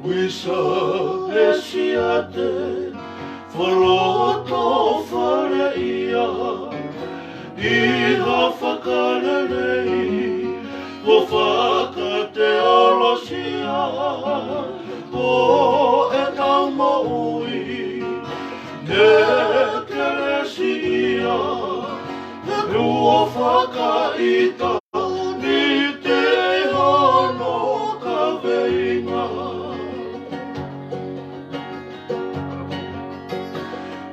Wisa esiate whaloto whare ia Iha whakarerei Wo whakate olosia O e tau maui Ne keresi ia Rua whakaita Ni te hono ka veinga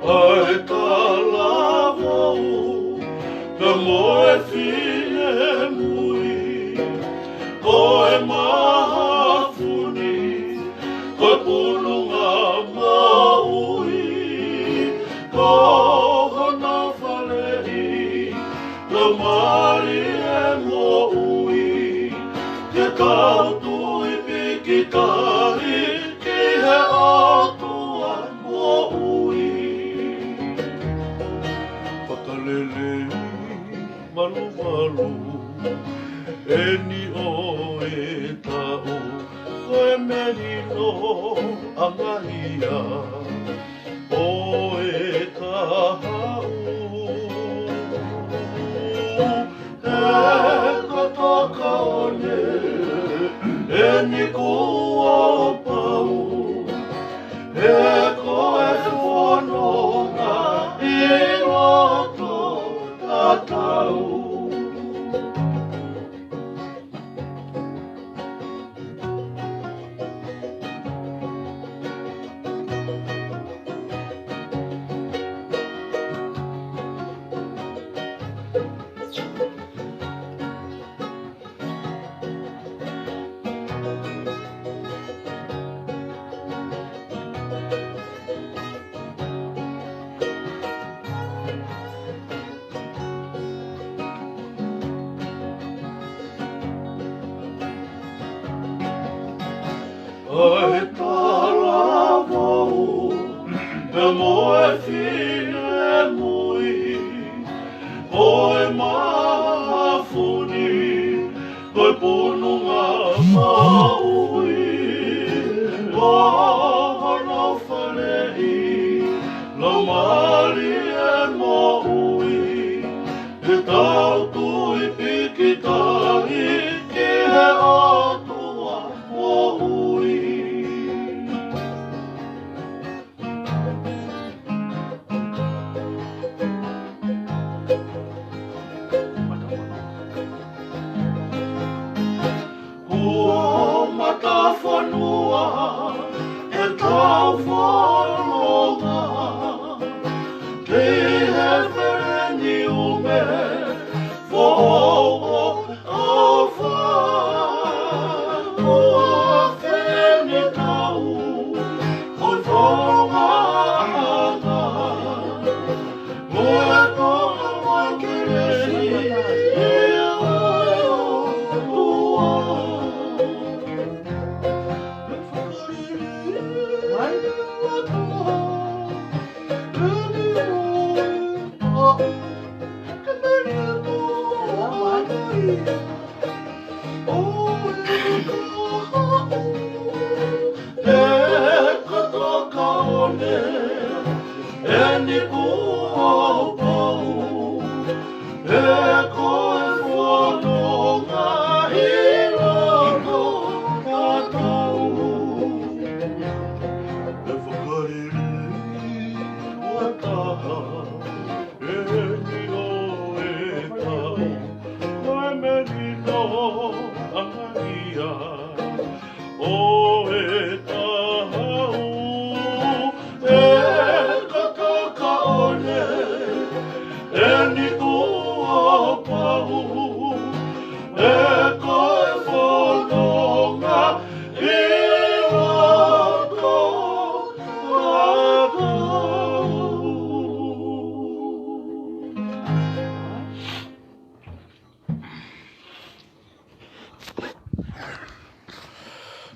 Ai ta lavau Ka moe whine mui Ko e mahafuni Ko pununga maui Ko hana whalei Ka mari e moui Te kautui pikitahi Ki he atua moui Whakalelei malu malu Eni o e tau Ko e merino angahia O e kahau E katoka one Eni kua pau E ko e whanonga I roto tatau Ai ta lavau, pe moe whine mui, ko e mahafuni, ko e pununga maui, ko hana whalei, lau mari e maui, te tau tui pikitahi, ki he atua maui. Kua matawhanua e tau whanonga Te he whereni ume who'o awha Kua wheni tau o whonga anga Moe tōna wakeresi e oe o tua Eni kua pau, e koe whanonga I roto tatau E whakarerei ua taha, eni o e tau Koe merino angahia, o e tahau Eni kua pau, e koe whanonga I roto tatau.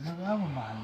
Nagamo man.